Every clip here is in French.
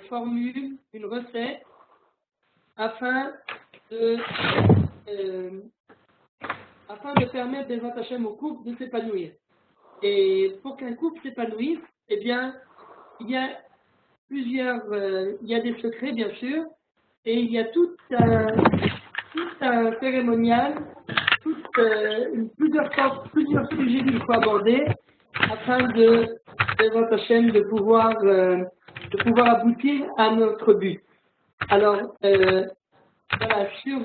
formule, une recette, afin de permettre des Hachem au couple de s'épanouir. Et pour qu'un couple s'épanouisse, eh bien, il y a il y a des secrets, bien sûr, et il y a tout un cérémonial, plusieurs sujets qu'il faut aborder afin de pouvoir aboutir à notre but. Alors, voilà, sur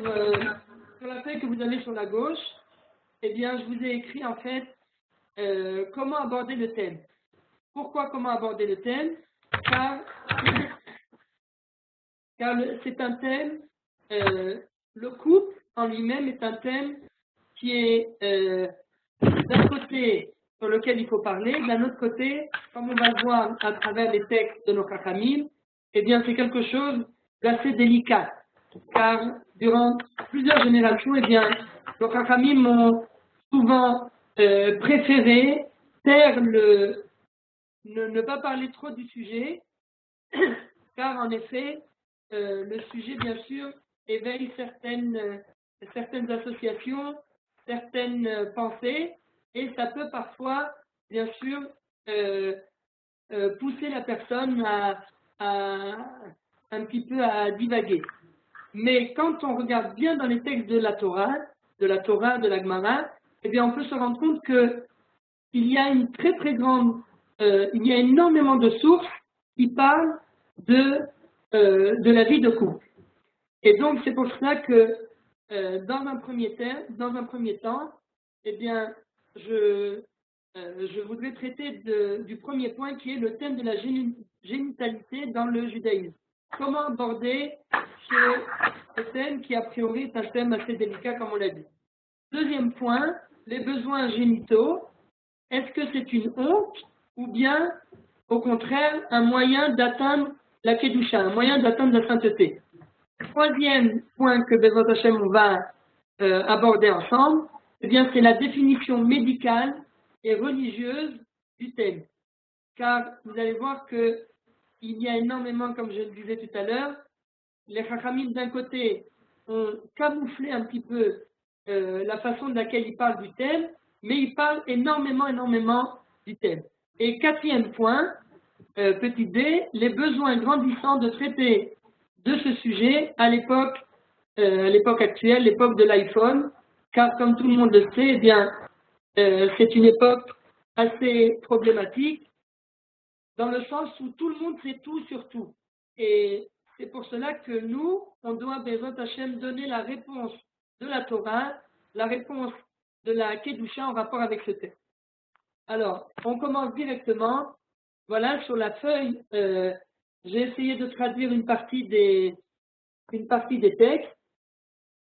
la feuille que vous avez sur la gauche, eh bien, je vous ai écrit en fait comment aborder le thème. Pourquoi comment aborder le thème? Car c'est un thème, le couple en lui-même est un thème qui est d'un côté sur lequel il faut parler, d'un autre côté, comme on va le voir à travers les textes de nos Chachamim, eh bien c'est quelque chose d'assez délicat, car durant plusieurs générations, eh bien, nos Chachamim ont souvent préféré taire ne pas parler trop du sujet, car en effet, le sujet, bien sûr, éveille certaines associations, certaines pensées, et ça peut parfois, bien sûr, pousser la personne un petit peu à divaguer. Mais quand on regarde bien dans les textes de la Torah, de la Gemara, eh bien, on peut se rendre compte qu'il y a une très très grande, il y a énormément de sources qui parlent de la vie de couple. Et donc, c'est pour cela que, dans un premier temps, eh bien, je voudrais traiter du premier point qui est le thème de la génitalité dans le judaïsme. Comment aborder ce thème qui, a priori, est un thème assez délicat, comme on l'a dit. Deuxième point, les besoins génitaux. Est-ce que c'est une honte ou bien, au contraire, un moyen d'atteindre la Kedusha, un moyen d'atteindre la sainteté? Troisième point que Bezrat Hashem on va aborder ensemble, eh bien, c'est la définition médicale et religieuse du thème. Car vous allez voir qu'il y a énormément, comme je le disais tout à l'heure, les Chachamim d'un côté ont camouflé un petit peu la façon de laquelle ils parlent du thème, mais ils parlent énormément du thème. Et quatrième point, petit d, les besoins grandissants de traiter de ce sujet à l'époque actuelle, l'époque de l'iPhone, car comme tout le monde le sait, eh bien, c'est une époque assez problématique, dans le sens où tout le monde sait tout sur tout. Et c'est pour cela que nous, on doit, Bezrat Hashem, donner la réponse de la Torah, la réponse de la Kedusha en rapport avec ce thème. Alors, on commence directement. Voilà, sur la feuille, j'ai essayé de traduire une partie des textes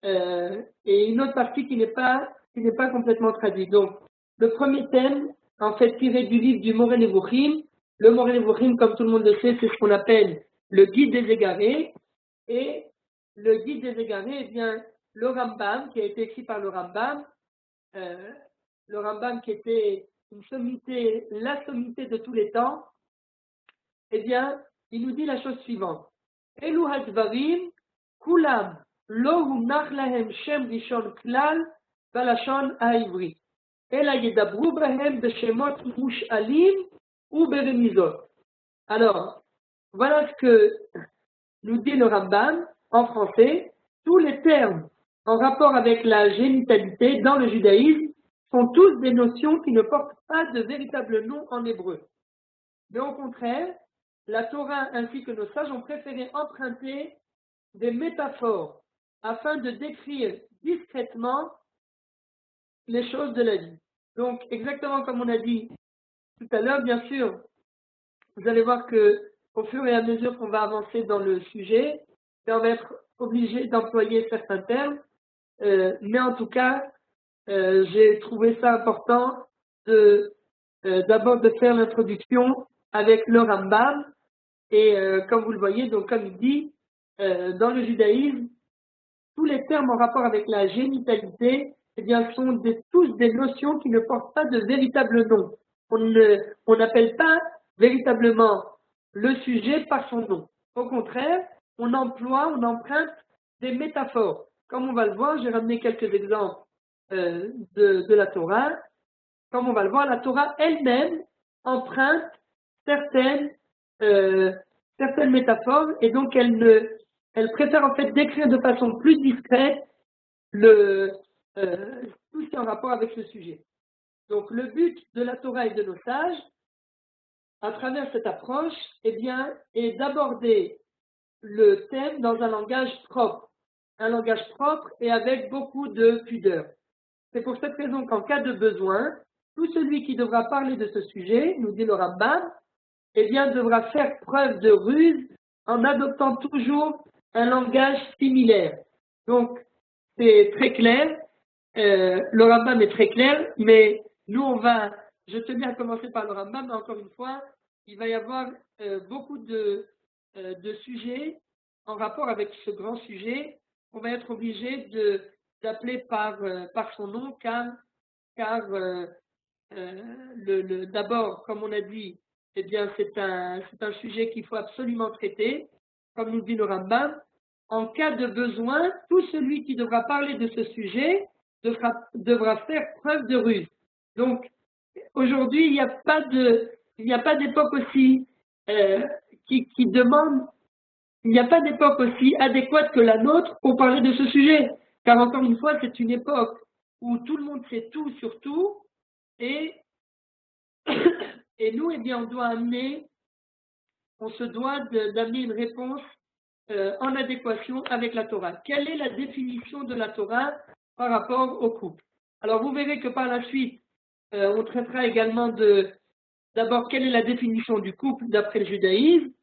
et une autre partie qui n'est pas complètement traduite. Donc, le premier thème, en fait, tiré du livre du Moreh Nevuchim. Le Moreh Nevuchim, comme tout le monde le sait, c'est ce qu'on appelle le guide des égarés. Et le guide des égarés, eh bien, le Rambam, qui a été écrit par le Rambam qui était la sommité de tous les temps, eh bien, il nous dit la chose suivante. Elu hadvarim, kulam, lo hunach lahem shem rishon klal, balashon ha'ivri. Ela yedabru bahem beshemot mush'alim ou beremizot. Alors, voilà ce que nous dit le Rambam en français. Tous les termes en rapport avec la génitalité dans le judaïsme sont tous des notions qui ne portent pas de véritable nom en hébreu. Mais au contraire, la Torah ainsi que nos sages ont préféré emprunter des métaphores afin de décrire discrètement les choses de la vie. Donc, exactement comme on a dit tout à l'heure, bien sûr, vous allez voir que au fur et à mesure qu'on va avancer dans le sujet, on va être obligé d'employer certains termes, mais en tout cas, j'ai trouvé ça important d'abord de faire l'introduction avec le Rambam, et comme vous le voyez, donc comme il dit, dans le judaïsme, tous les termes en rapport avec la génitalité, eh bien, sont tous des notions qui ne portent pas de véritable nom. On n'appelle pas véritablement le sujet par son nom. Au contraire, on emprunte des métaphores. Comme on va le voir, j'ai ramené quelques exemples de la Torah. Comme on va le voir, la Torah elle-même emprunte certaines, certaines métaphores et donc elle préfère en fait décrire de façon plus discrète tout ce qui est en rapport avec le sujet. Donc le but de la Torah et de nos sages, à travers cette approche, eh bien, est d'aborder le thème dans un langage propre et avec beaucoup de pudeur. C'est pour cette raison qu'en cas de besoin, tout celui qui devra parler de ce sujet, nous dit le Rambam, eh bien, devra faire preuve de ruse en adoptant toujours un langage similaire. Donc, c'est très clair, le Rambam est très clair, mais nous, je tenais à commencer par le Rambam, mais encore une fois, il va y avoir beaucoup de sujets en rapport avec ce grand sujet. On va être obligé d'appeler par son nom, car d'abord, comme on a dit, eh bien, c'est un sujet qu'il faut absolument traiter, comme nous dit le Rambam. En cas de besoin, tout celui qui devra parler de ce sujet devra faire preuve de ruse. Donc, aujourd'hui, il n'y a pas d'époque aussi qui demande, il n'y a pas d'époque aussi adéquate que la nôtre pour parler de ce sujet. Car encore une fois, c'est une époque où tout le monde sait tout sur tout, et nous, eh bien, on se doit d'amener une réponse en adéquation avec la Torah. Quelle est la définition de la Torah par rapport au couple? Alors, vous verrez que par la suite, on traitera également d'abord quelle est la définition du couple d'après le judaïsme,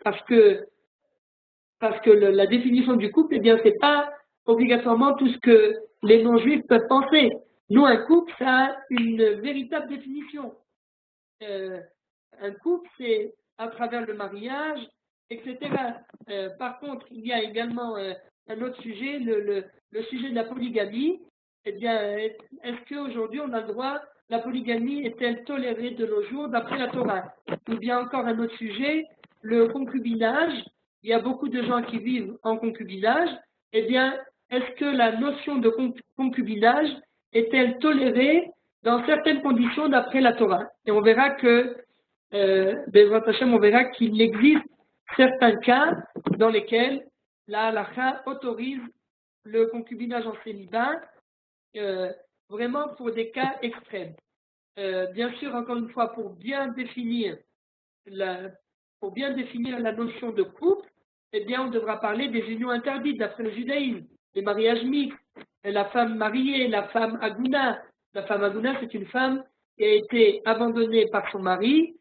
parce que la définition du couple, eh bien, c'est pas obligatoirement tout ce que les non-juifs peuvent penser. Nous, un couple, ça a une véritable définition. Un couple, c'est à travers le mariage, etc. Par contre, il y a également un autre sujet, le sujet de la polygamie. Eh bien, est-ce qu'aujourd'hui on a le droit, la polygamie est-elle tolérée de nos jours d'après la Torah? Ou bien encore un autre sujet, le concubinage. Il y a beaucoup de gens qui vivent en concubinage. Eh bien, est-ce que la notion de concubinage est-elle tolérée dans certaines conditions d'après la Torah? Et on verra que on verra qu'il existe certains cas dans lesquels la halakha autorise le concubinage en célibat, vraiment pour des cas extrêmes. Bien sûr, encore une fois, pour bien définir la notion de couple, eh bien, on devra parler des unions interdites d'après le judaïsme, les mariages mixtes, la femme mariée, la femme aguna. La femme aguna, c'est une femme qui a été abandonnée par son mari,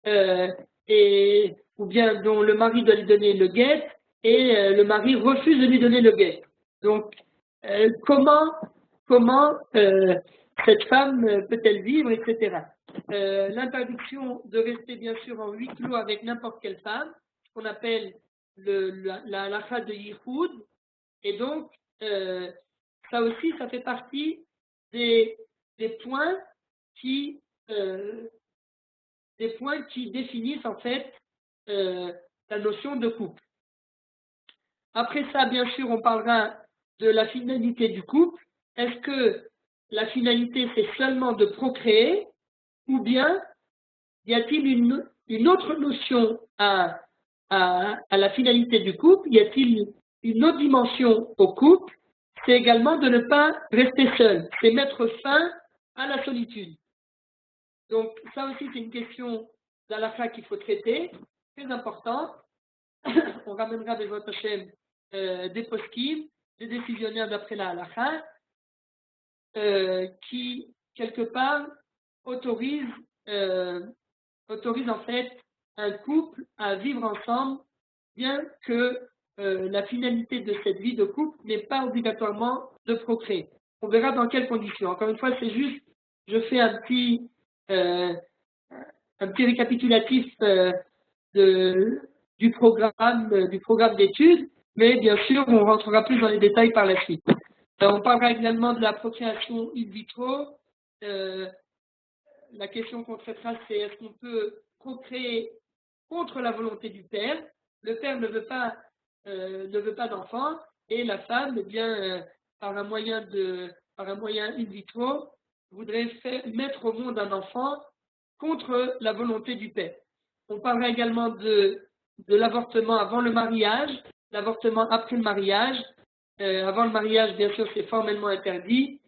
ou bien dont le mari doit lui donner le guet et le mari refuse de lui donner le guet. Donc, comment cette femme peut-elle vivre, etc. L'interdiction de rester bien sûr en huis clos avec n'importe quelle femme, ce qu'on appelle la halakha de Yichud, et donc ça aussi, ça fait partie des points qui définissent en fait la notion de couple. Après ça, bien sûr, on parlera de la finalité du couple. Est-ce que la finalité, c'est seulement de procréer, ou bien y a-t-il une autre notion à la finalité du couple? Y a-t-il une autre dimension au couple? C'est également de ne pas rester seul, c'est mettre fin à la solitude. Donc ça aussi, c'est une question d'halakha qu'il faut traiter, très importante. On ramènera avec votre chaîne des poskim, des décisionnaires d'après la halakha, qui, quelque part, autorise en fait un couple à vivre ensemble, bien que la finalité de cette vie de couple n'est pas obligatoirement de procréer. On verra dans quelles conditions. Encore une fois, c'est juste, je fais un petit récapitulatif du programme d'études, mais bien sûr, on rentrera plus dans les détails par la suite. On parlera également de la procréation in vitro. La question qu'on traitera, c'est est-ce qu'on peut procréer contre la volonté du père. Le père ne veut pas d'enfant et la femme, eh bien, par un moyen in vitro, voudrait mettre au monde un enfant contre la volonté du père. On parlera également de l'avortement avant le mariage, l'avortement après le mariage. Avant le mariage, bien sûr, c'est formellement interdit.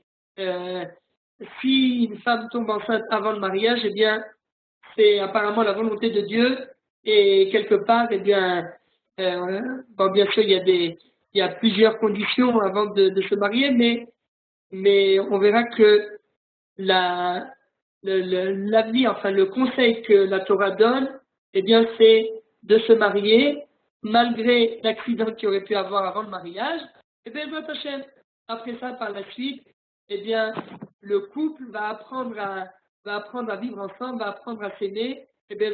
Si une femme tombe enceinte avant le mariage, eh bien, c'est apparemment la volonté de Dieu. Et quelque part, eh bien, bien sûr, il y a plusieurs conditions avant de se marier, mais on verra que l'avenir, enfin le conseil que la Torah donne, eh bien, c'est de se marier malgré l'accident qu'il aurait pu avoir avant le mariage. Et bien, après ça, par la suite, eh bien, le couple va apprendre à vivre ensemble, va apprendre à s'aimer. Et bien,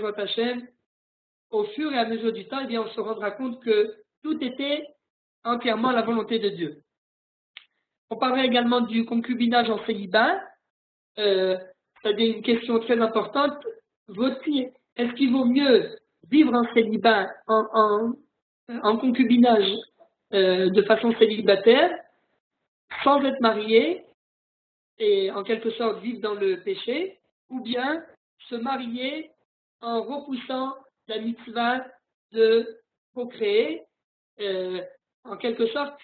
au fur et à mesure du temps, eh bien, on se rendra compte que tout était entièrement la volonté de Dieu. On parlera également du concubinage en célibat. C'est-à-dire une question très importante. Est-ce qu'il vaut mieux vivre en célibat, en concubinage de façon célibataire, sans être marié, et en quelque sorte vivre dans le péché, ou bien se marier en repoussant la mitzvah de procréer, en quelque sorte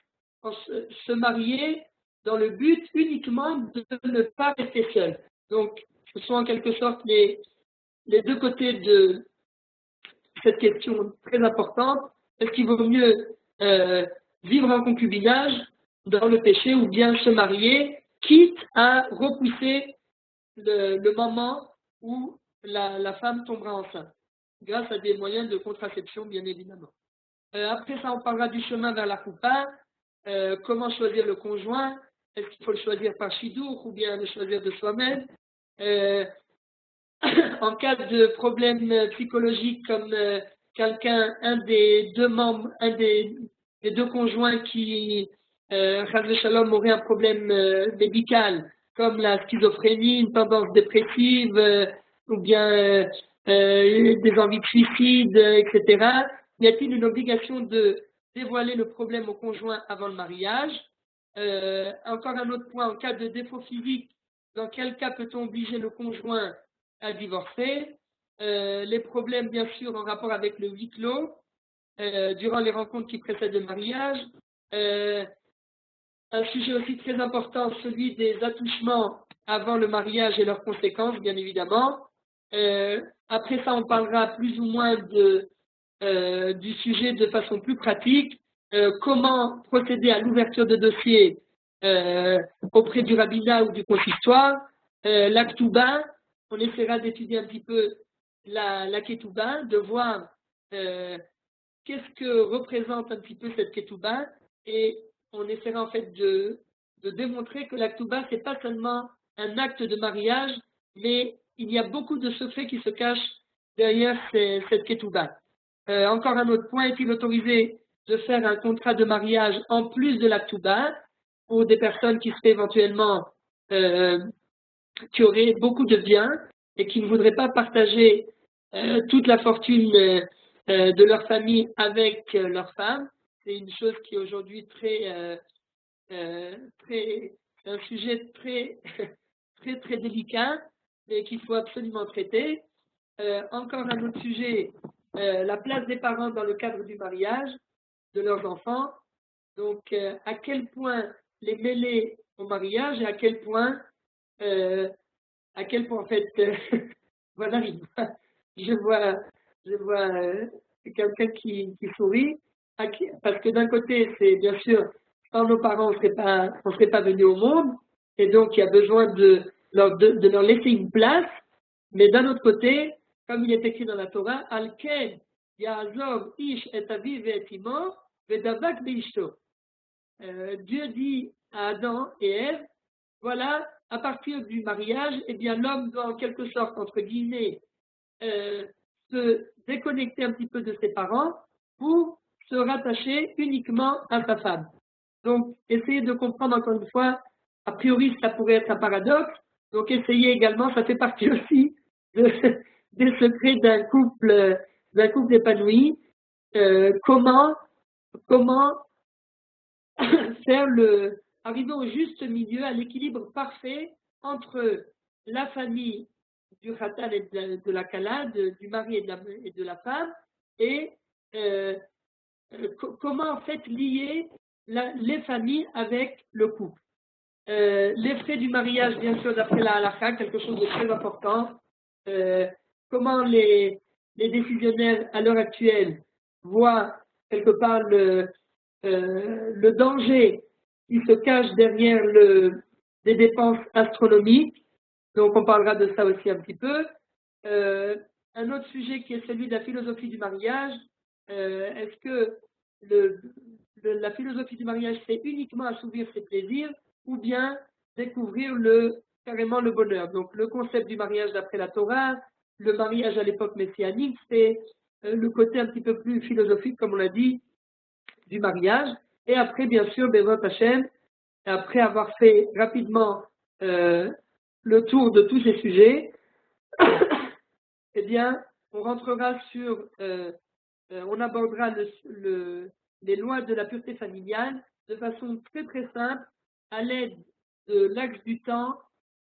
se marier dans le but uniquement de ne pas rester seul. Donc, ce sont en quelque sorte les deux côtés de cette question très importante. Est-ce qu'il vaut mieux vivre en concubinage dans le péché ou bien se marier, quitte à repousser le moment où la femme tombera enceinte, grâce à des moyens de contraception, bien évidemment. Après ça, on parlera du chemin vers la coupa, comment choisir le conjoint, est-ce qu'il faut le choisir par chidour ou bien le choisir de soi-même. En cas de problème psychologique comme un des deux membres, un des deux conjoints qui, Shalom, aurait un problème médical, comme la schizophrénie, une tendance dépressive, ou bien des envies de suicide, etc. Y a-t-il une obligation de dévoiler le problème au conjoint avant le mariage? Encore un autre point, en cas de défaut physique, dans quel cas peut-on obliger le conjoint à divorcer? Les problèmes, bien sûr, en rapport avec le huis clos, durant les rencontres qui précèdent le mariage. Un sujet aussi très important, celui des attouchements avant le mariage et leurs conséquences, bien évidemment. Après ça, on parlera plus ou moins du sujet de façon plus pratique. Comment procéder à l'ouverture de dossier auprès du rabbinat ou du consistoire. La Ketouba, on essaiera d'étudier un petit peu la Ketouba, de voir qu'est-ce que représente un petit peu cette Ketouba, et on essaiera en fait de démontrer que la Ketouba, ce n'est pas seulement un acte de mariage, mais il y a beaucoup de secrets qui se cachent derrière cette Ketouba. Encore un autre point, est-il autorisé de faire un contrat de mariage en plus de la Ketouba pour des personnes qui seraient éventuellement qui auraient beaucoup de biens et qui ne voudraient pas partager toute la fortune de leur famille avec leur femme. C'est une chose qui est aujourd'hui un sujet très, très, très délicat et qu'il faut absolument traiter. Encore un autre sujet, la place des parents dans le cadre du mariage de leurs enfants. Donc, à quel point les mêler au mariage et à quel point en fait, voilà, je vois quelqu'un qui sourit, parce que d'un côté, c'est bien sûr, sans nos parents, on ne serait pas venus au monde, et donc il y a besoin de leur laisser une place, mais d'un autre côté, comme il est écrit dans la Torah, Al-Ken Ya'azov Ish et Aviv et Imo, Vedavak Beishto. Dieu dit à Adam et Ève, voilà, à partir du mariage, eh bien l'homme doit en quelque sorte, entre guillemets, se déconnecter un petit peu de ses parents pour se rattacher uniquement à sa femme. Donc, essayez de comprendre encore une fois, a priori, ça pourrait être un paradoxe, donc essayez également, ça fait partie aussi des secrets d'un couple épanoui. Comment faire arriver au juste milieu, à l'équilibre parfait entre la famille du Khatan et de la Kala, du mari et de la femme, et comment en fait lier les familles avec le couple. Les frais du mariage, bien sûr, d'après la halakha, quelque chose de très important. Comment les décisionnaires à l'heure actuelle voient quelque part le danger qui se cache derrière des dépenses astronomiques. Donc on parlera de ça aussi un petit peu. Un autre sujet qui est celui de la philosophie du mariage. Est-ce que la philosophie du mariage, c'est uniquement assouvir ses plaisirs ou bien découvrir carrément le bonheur? Donc le concept du mariage d'après la Torah, le mariage à l'époque messianique, c'est le côté un petit peu plus philosophique, comme on l'a dit, du mariage. Et après, bien sûr, Bezrat Hashem, après avoir fait rapidement le tour de tous ces sujets, eh bien, on rentrera on abordera les lois de la pureté familiale de façon très très simple, à l'aide de l'axe du temps,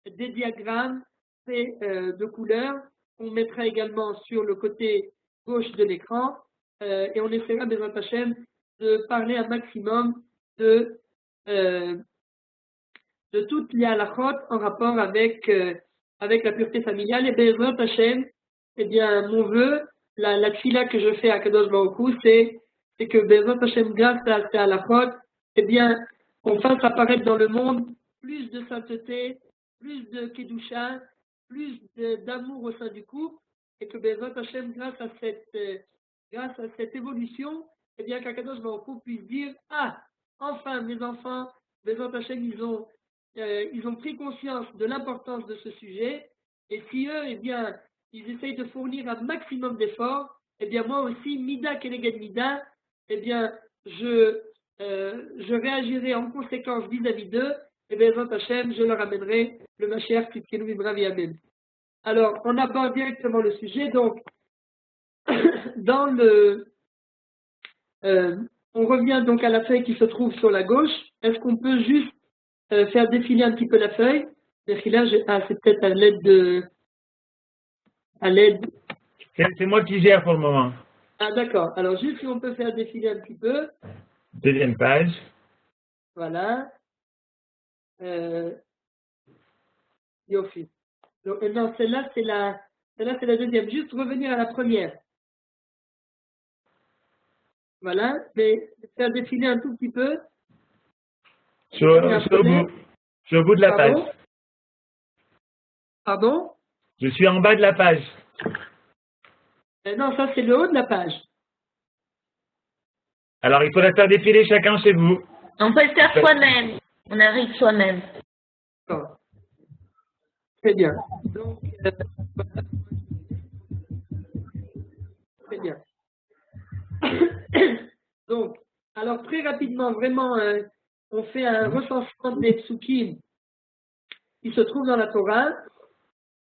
des diagrammes faits de couleurs. On mettra également sur le côté gauche de l'écran et on essaiera, Bezrat Hashem, de parler un maximum de toutes les halakhot en rapport avec la pureté familiale. Et Bezrat Hashem, eh bien, mon vœu, la tfila que je fais à Kadosh Baruch Hu, c'est que Bezrat Hashem, grâce à ces halakhot, eh bien, on fasse apparaître dans le monde plus de sainteté, plus de kedusha, plus d'amour au sein du couple, et que Bezrat Hashem, grâce à cette évolution, eh bien, qu'Akadosh Baruch Hu puisse dire, ah, enfin, mes enfants, Bezrat Hashem, ils ont pris conscience de l'importance de ce sujet, et si eux, eh bien, ils essayent de fournir un maximum d'efforts, eh bien, moi aussi, Mida Keneged Mida, eh bien, je réagirai en conséquence vis-à-vis d'eux, et Bezrat Hashem, je leur amènerai le Mashiach Tzidkenu Vivra V'Yamen. Alors, on aborde directement le sujet, donc, on revient donc à la feuille qui se trouve sur la gauche. Est-ce qu'on peut juste faire défiler un petit peu la feuille? C'est peut-être à l'aide. C'est moi qui gère pour le moment. Ah d'accord. Alors juste si on peut faire défiler un petit peu. Deuxième page. Voilà. Yofi. Donc, non, celle-là c'est la deuxième. Juste revenir à la première. Voilà. Mais faire défiler un tout petit peu. Sur le bout de la page. Pardon? Je suis en bas de la page. Non, ça c'est le haut de la page. Alors il faut la faire défiler chacun chez vous. On peut le faire soi-même. On arrive soi-même. D'accord. Très bien. Donc, très bien. Donc, alors très rapidement, vraiment, on fait un recensement des psukim qui se trouvent dans la Torah,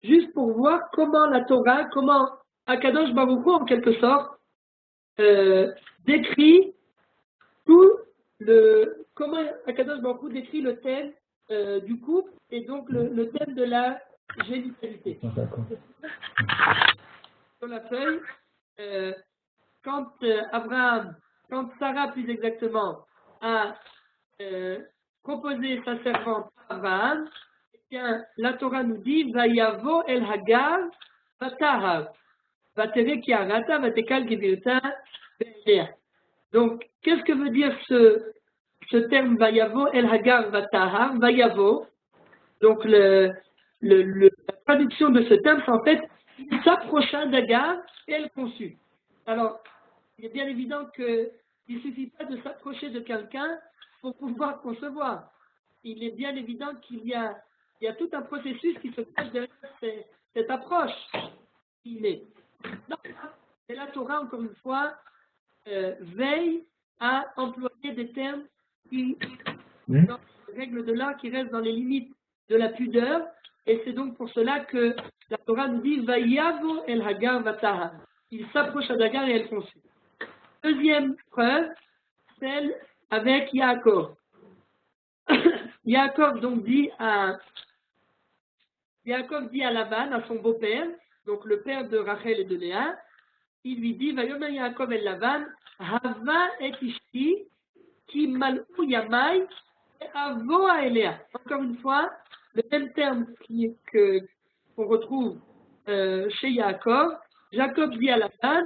juste pour voir comment la Torah, comment Akadosh Baruch Hu, en quelque sorte, décrit comment Akadosh Baruch Hu décrit le thème du couple et donc le thème de la génitalité. Sur la feuille, quand Sarah plus exactement a proposé sa servante Abraham, eh bien, la Torah nous dit Vayavo el Hagar Vatahav Vatere Kiarata Vatekal Gevirta Ve'elea. Donc, qu'est-ce que veut dire ce terme Vayavo el Hagar Vatahav? Vayavo, donc la traduction de ce terme, c'est en fait il s'approcha d'Agar et elle conçut. Alors, il est bien évident qu'il ne suffit pas de s'approcher de quelqu'un pour pouvoir concevoir. Il est bien évident qu'il y a tout un processus qui se cache derrière cette approche. Et la Torah, encore une fois, veille à employer des termes qui, dans les règles de l'art, qui restent dans les limites de la pudeur. Et c'est donc pour cela que la Torah nous dit Vayavo el Hagar Vataha. Il s'approcha d'Agar et elle conçut. Deuxième preuve, celle avec Yaakov. Yaakov dit à Lavan, à son beau-père, donc le père de Rachel et de Léa, il lui dit Vayomer Yaakov el Lavan, Hava et Ishti, ki malou yamai, et avo Elea. Encore une fois, le même terme qu'on retrouve chez Yaakov. Jacob dit à Lavan,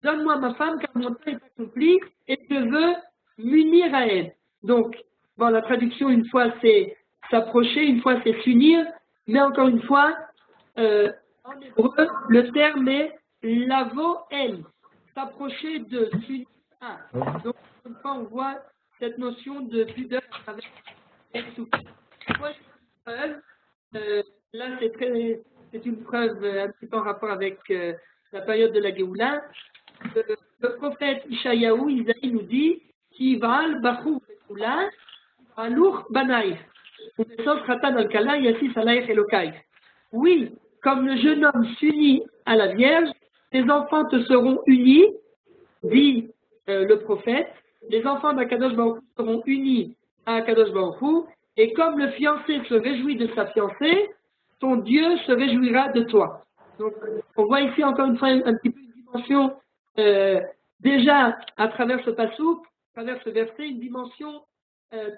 donne-moi ma femme car mon temps est accompli et je veux m'unir à elle. Donc, bon, la traduction, une fois c'est s'approcher, une fois c'est s'unir, mais encore une fois, en hébreu, le terme est lavo el, s'approcher de, s'unir à. Donc, une fois, on voit cette notion de pudeur avec là, c'est une preuve un petit peu en rapport avec la période de la Géoula. Le prophète Ishayahu, Isaïe nous dit Kival Bachou Bekula, Alour Banaï. Oui, comme le jeune homme s'unit à la Vierge, tes enfants te seront unis, dit le prophète, les enfants d'Akadosh Baruch Hu seront unis à Akadosh Baruch Hu, et comme le fiancé se réjouit de sa fiancée, ton Dieu se réjouira de toi. Donc, on voit ici encore une fois un petit peu une dimension, déjà à travers ce passouk, à travers ce verset, une dimension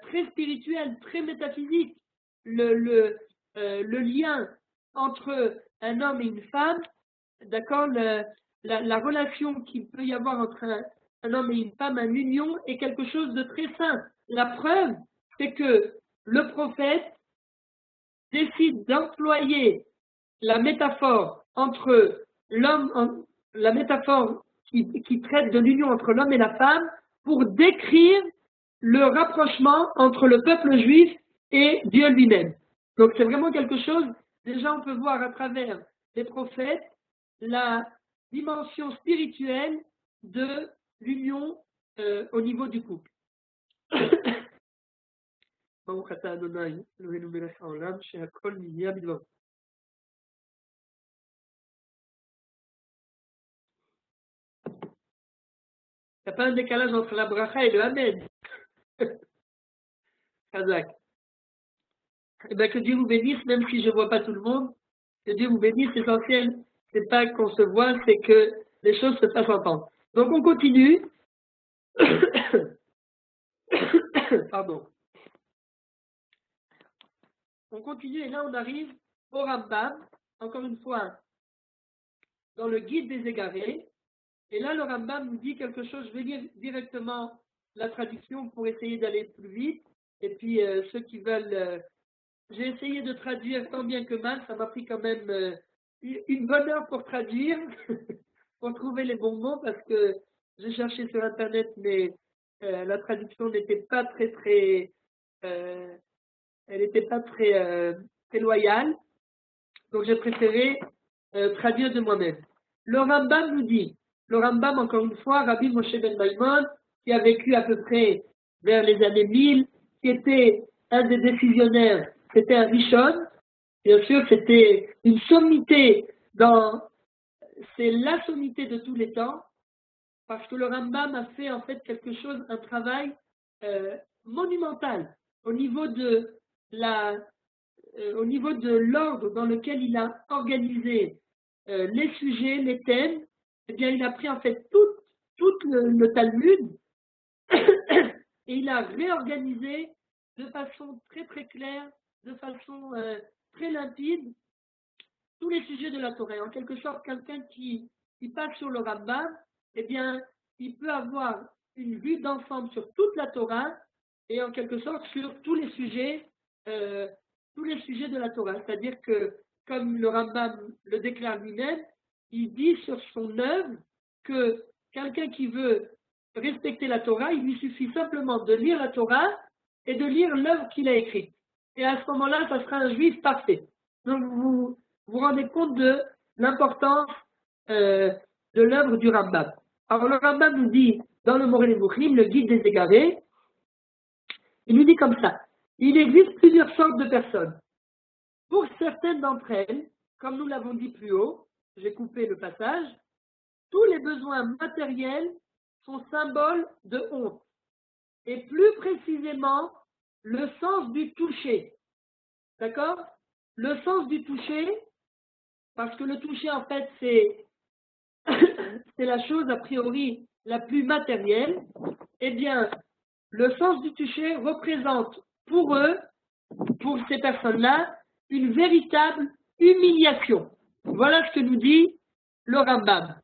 très spirituelle, très métaphysique, le lien entre un homme et une femme, d'accord, la relation qu'il peut y avoir entre un homme et une femme, une union, est quelque chose de très simple. La preuve, c'est que le prophète décide d'employer la métaphore entre l'homme, la métaphore qui traite de l'union entre l'homme et la femme, pour décrire le rapprochement entre le peuple juif et Dieu lui-même. Donc c'est vraiment quelque chose, déjà on peut voir à travers les prophètes la dimension spirituelle de l'union au niveau du couple. Il n'y a pas un décalage entre la bracha et le Amen. Kazak. Eh bien, que Dieu vous bénisse, même si je ne vois pas tout le monde. Que Dieu vous bénisse, l'essentiel, c'est pas qu'on se voit, c'est que les choses se fassent entendre. Donc, on continue. Pardon. On continue et là, on arrive au Rambam, encore une fois, dans le guide des égarés. Et là, le Rambam nous dit quelque chose. Je vais lire directement la traduction pour essayer d'aller plus vite. Et puis, ceux qui veulent... j'ai essayé de traduire tant bien que mal. Ça m'a pris quand même une bonne heure pour traduire, pour trouver les bons mots, parce que j'ai cherché sur Internet, mais la traduction n'était pas très elle n'était pas très loyale. Donc, j'ai préféré traduire de moi-même. Le Rambam nous dit... Le Rambam, encore une fois, Rabbi Moshe ben Maimon, qui a vécu à peu près vers les années 1000, qui était un des décisionnaires, c'était un Rishon. Bien sûr, c'était une sommité c'est la sommité de tous les temps, parce que le Rambam a fait en fait quelque chose, un travail monumental au niveau de l'ordre dans lequel il a organisé les sujets, les thèmes. Eh bien, il a pris en fait tout le Talmud et il a réorganisé de façon très claire, de façon très limpide, tous les sujets de la Torah. En quelque sorte, quelqu'un qui passe sur le Rambam, eh bien, il peut avoir une vue d'ensemble sur toute la Torah et en quelque sorte sur tous les sujets de la Torah. C'est-à-dire que, comme le Rambam le déclare lui-même, il dit sur son œuvre que quelqu'un qui veut respecter la Torah, il lui suffit simplement de lire la Torah et de lire l'œuvre qu'il a écrite. Et à ce moment-là, ça sera un juif parfait. Donc vous vous rendez compte de l'importance de l'œuvre du Rambam. Alors le Rambam nous dit, dans le Moreh Nevuchim, le guide des égarés, il nous dit comme ça, il existe plusieurs sortes de personnes. Pour certaines d'entre elles, comme nous l'avons dit plus haut, j'ai coupé le passage, tous les besoins matériels sont symboles de honte. Et plus précisément, le sens du toucher. D'accord? Le sens du toucher, parce que le toucher, en fait, c'est la chose a priori la plus matérielle, eh bien, le sens du toucher représente pour eux, pour ces personnes-là, une véritable humiliation. Voilà ce que nous dit le Rambam.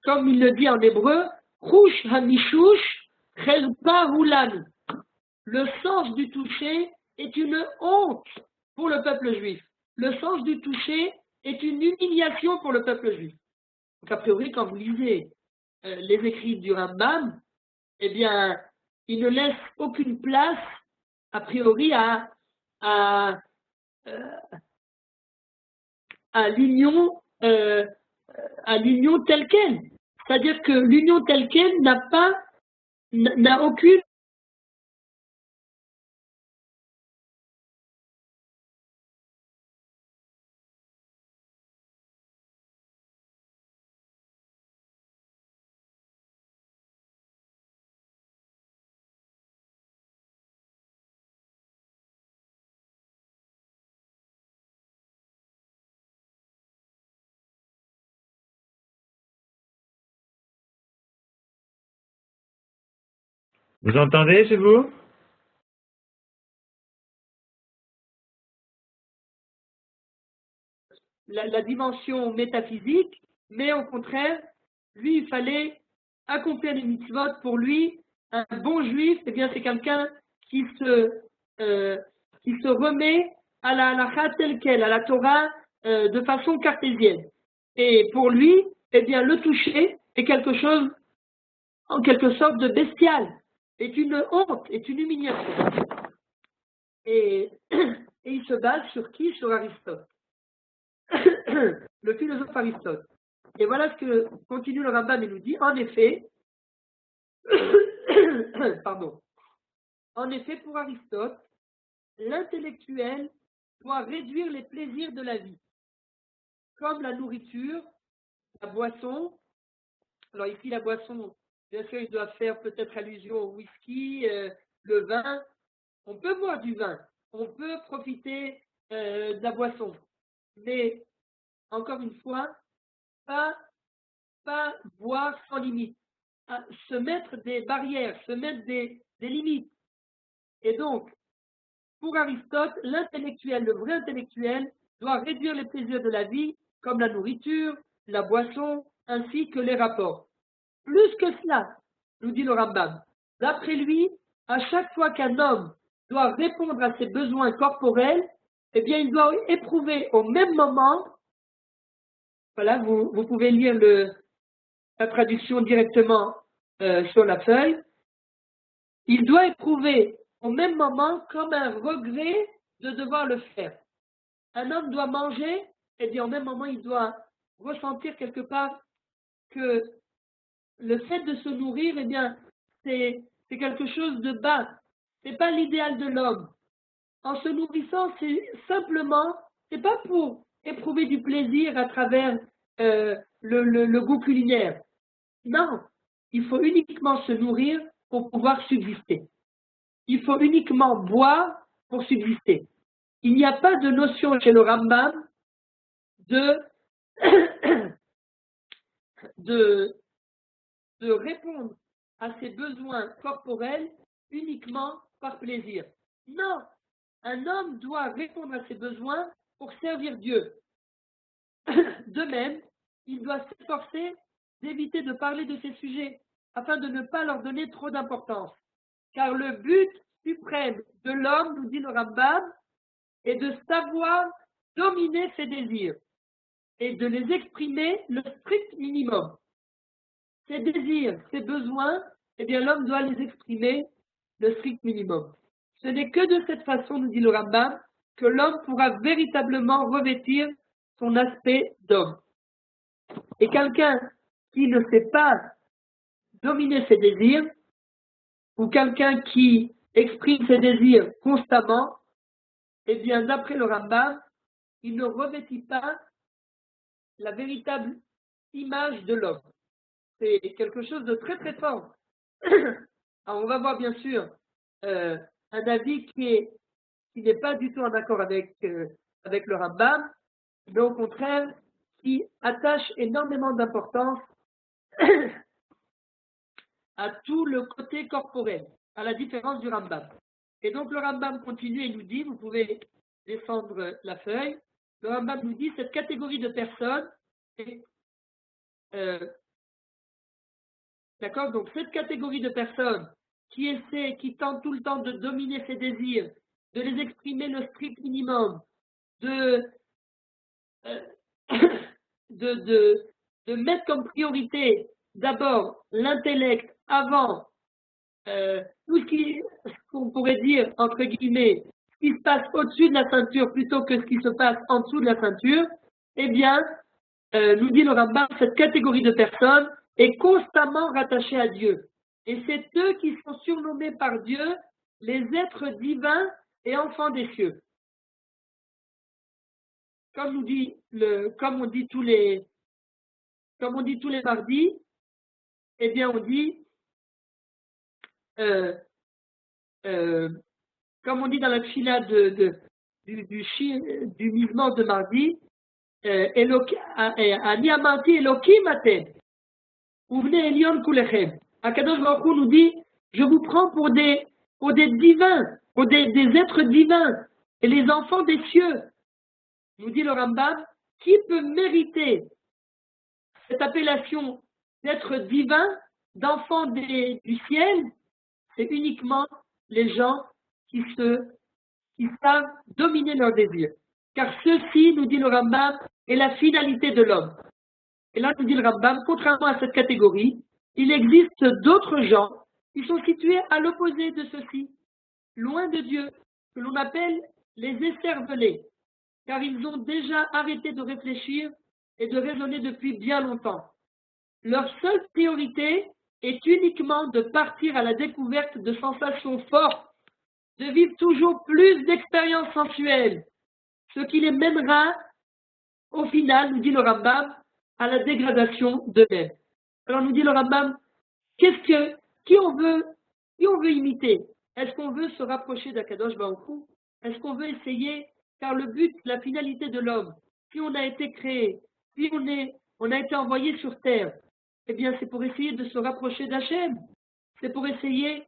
Comme il le dit en hébreu, Chush Hamishush Chelpa Hulan. Le sens du toucher est une honte pour le peuple juif. Le sens du toucher est une humiliation pour le peuple juif. Donc, a priori, quand vous lisez les écrits du Rambam, eh bien, il ne laisse aucune place, a priori, à l'union telle quelle. C'est-à-dire que l'union telle quelle n'a aucune Vous entendez, c'est vous? la dimension métaphysique, mais au contraire, lui, il fallait accomplir les mitzvot. Pour lui, un bon juif, eh bien, c'est quelqu'un qui se remet à la halakha telle qu'elle, à la Torah, de façon cartésienne. Et pour lui, eh bien, le toucher est quelque chose, en quelque sorte, de bestial, est une honte, est une humiliation. Et il se base sur qui? Sur Aristote. Le philosophe Aristote. Et voilà ce que continue le Rambam et nous dit. En effet, en effet, pour Aristote, l'intellectuel doit réduire les plaisirs de la vie, comme la nourriture, la boisson. Alors ici, la boisson, bien sûr, il doit faire peut-être allusion au whisky, le vin. On peut boire du vin, on peut profiter de la boisson, mais encore une fois, pas boire sans limite, se mettre des barrières, se mettre des limites. Et donc, pour Aristote, l'intellectuel, le vrai intellectuel, doit réduire les plaisirs de la vie, comme la nourriture, la boisson, ainsi que les rapports. Plus que cela, nous dit le Rambam, d'après lui, à chaque fois qu'un homme doit répondre à ses besoins corporels, eh bien, il doit éprouver au même moment, voilà, vous pouvez lire la traduction directement sur la feuille, il doit éprouver au même moment comme un regret de devoir le faire. Un homme doit manger, et bien au même moment il doit ressentir quelque part que le fait de se nourrir, eh bien c'est quelque chose de bas. C'est pas l'idéal de l'homme. En se nourrissant, c'est pas pour éprouver du plaisir à travers le goût culinaire. Non, il faut uniquement se nourrir pour pouvoir subsister. Il faut uniquement boire pour subsister. Il n'y a pas de notion chez le Rambam de répondre à ses besoins corporels uniquement par plaisir. Non, un homme doit répondre à ses besoins pour servir Dieu. De même, il doit s'efforcer d'éviter de parler de ces sujets afin de ne pas leur donner trop d'importance. Car le but suprême de l'homme, nous dit le Rambam, est de savoir dominer ses désirs et de les exprimer le strict minimum. Ses désirs, ses besoins, eh bien l'homme doit les exprimer le strict minimum. Ce n'est que de cette façon, nous dit le Rambam, que l'homme pourra véritablement revêtir son aspect d'homme. Et quelqu'un qui ne sait pas dominer ses désirs, ou quelqu'un qui exprime ses désirs constamment, eh bien, d'après le Rambam, il ne revêtit pas la véritable image de l'homme. C'est quelque chose de très très fort. Alors on va voir bien sûr un avis qui n'est pas du tout en accord avec le Rambam, mais au contraire qui attache énormément d'importance à tout le côté corporel, à la différence du Rambam. Et donc le Rambam continue et nous dit, vous pouvez descendre la feuille, le Rambam nous dit cette catégorie de personnes, d'accord, donc cette catégorie de personnes qui tentent tout le temps de dominer ses désirs, de les exprimer le strict minimum, de mettre comme priorité d'abord l'intellect avant tout ce qu'on pourrait dire, entre guillemets, ce qui se passe au-dessus de la ceinture plutôt que ce qui se passe en dessous de la ceinture, eh bien, nous dit le Rambam, cette catégorie de personnes est constamment rattachée à Dieu. Et c'est eux qui sont surnommés par Dieu les êtres divins et enfants des cieux. Comme on dit tous les mardis, eh bien on dit, comme on dit dans la tfila du misement de mardi, Ani amarti Elokim atem, uvnei Elyon kulechem. Akadosh Baruch Hu nous dit, je vous prends pour des divins, pour des êtres divins, et les enfants des cieux. Nous dit le Rambam, qui peut mériter cette appellation d'être divin, d'enfants du ciel? C'est uniquement les gens qui savent dominer leurs désirs. Car ceci, nous dit le Rambam, est la finalité de l'homme. Et là, nous dit le Rambam, contrairement à cette catégorie, il existe d'autres gens qui sont situés à l'opposé de ceux-ci, loin de Dieu, que l'on appelle les écervelés, car ils ont déjà arrêté de réfléchir et de raisonner depuis bien longtemps. Leur seule priorité est uniquement de partir à la découverte de sensations fortes, de vivre toujours plus d'expériences sensuelles, ce qui les mènera, au final, nous dit le Rambam, à la dégradation d'eux-mêmes. Alors nous dit le Rambam, qui on veut imiter? Est-ce qu'on veut se rapprocher d'Akadosh Baruch Hu? Est-ce qu'on veut essayer? Car le but, la finalité de l'homme, si on a été créé, si on a été envoyé sur terre, eh bien c'est pour essayer de se rapprocher d'Hachem. C'est pour essayer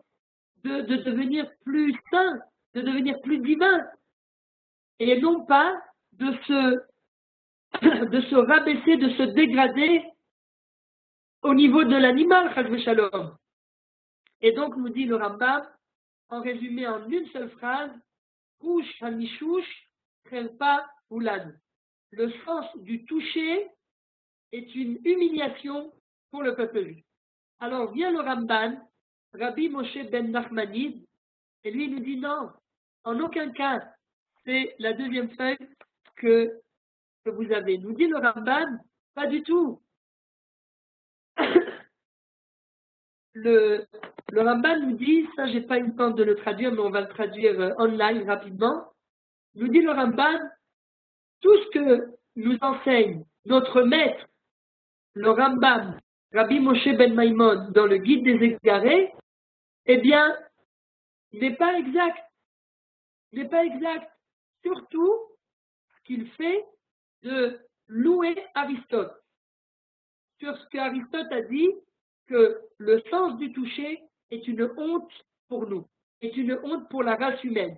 de devenir plus saint, de devenir plus divin. Et non pas de se rabaisser, de se dégrader au niveau de l'animal, chas v'shalom. Et donc, nous dit le Rambam, en résumé en une seule phrase, Kush hamishush chelpa ulad. Le sens du toucher est une humiliation pour le peuple juif. Alors vient le Ramban, Rabbi Moshe ben Nachmanide, et lui nous dit non, en aucun cas, c'est la deuxième feuille que vous avez. Nous dit le Ramban, pas du tout. Le Ramban nous dit, ça j'ai pas eu le temps de le traduire, mais on va le traduire online rapidement. Nous dit le Ramban, tout ce que nous enseigne notre maître, le Rambam, Rabbi Moshe ben Maimon, dans le Guide des Égarés, eh bien, n'est pas exact. N'est pas exact. Surtout, ce qu'il fait de louer Aristote. Sur ce qu'Aristote a dit, que le sens du toucher est une honte pour nous, est une honte pour la race humaine.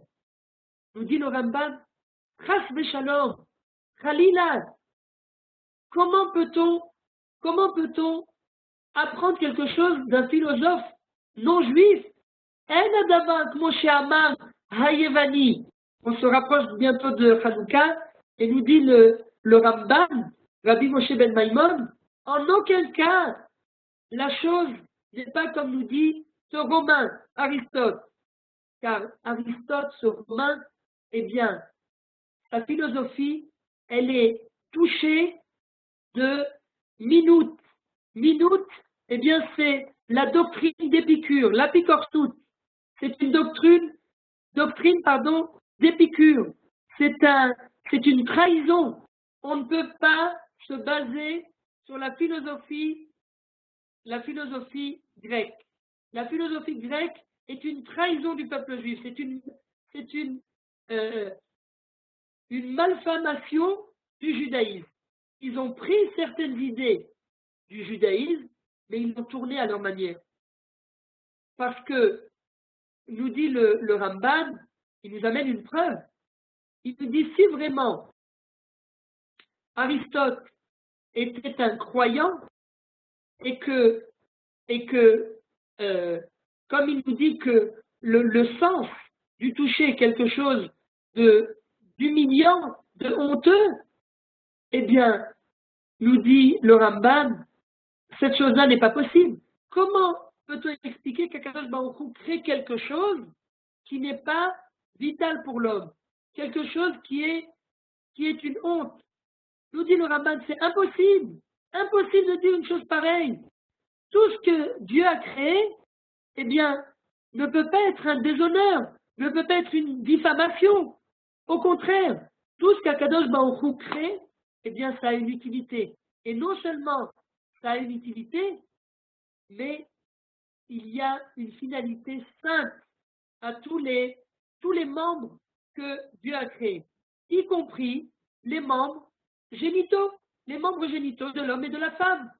Nous dit le Rambam, Chas v'shalom, Khalila, comment peut-on apprendre quelque chose d'un philosophe non juif? En adama Moshe Amar Hayevani. On se rapproche bientôt de Hanouka et nous dit le Rambam, Rabbi Moshe ben Maimon, en aucun cas la chose n'est pas comme nous dit ce Romain, Aristote. Car Aristote, ce Romain, eh bien, sa philosophie, elle est touchée de minutes. Minutes, eh bien, c'est la doctrine d'Épicure, l'apicortout. C'est une doctrine d'Épicure. C'est c'est une trahison. On ne peut pas se baser sur la philosophie grecque. La philosophie grecque est une trahison du peuple juif. C'est une malformation du judaïsme. Ils ont pris certaines idées du judaïsme, mais ils l'ont tourné à leur manière. Parce que, nous dit le Ramban, il nous amène une preuve. Il nous dit si vraiment Aristote était un croyant et que comme il nous dit que le sens du toucher est quelque chose d'humiliant, de honteux, eh bien, nous dit le Ramban, cette chose-là n'est pas possible. Comment peut-on expliquer qu'Akadosh Baruch Hu crée quelque chose qui n'est pas vital pour l'homme, quelque chose qui est une honte? Nous dit le Ramban, c'est impossible, impossible de dire une chose pareille. Tout ce que Dieu a créé, eh bien, ne peut pas être un déshonneur, ne peut pas être une diffamation. Au contraire, tout ce qu'Akadosh Baruch Hu crée, eh bien, ça a une utilité. Et non seulement ça a une utilité, mais il y a une finalité sainte à tous les membres que Dieu a créés, y compris les membres génitaux de l'homme et de la femme.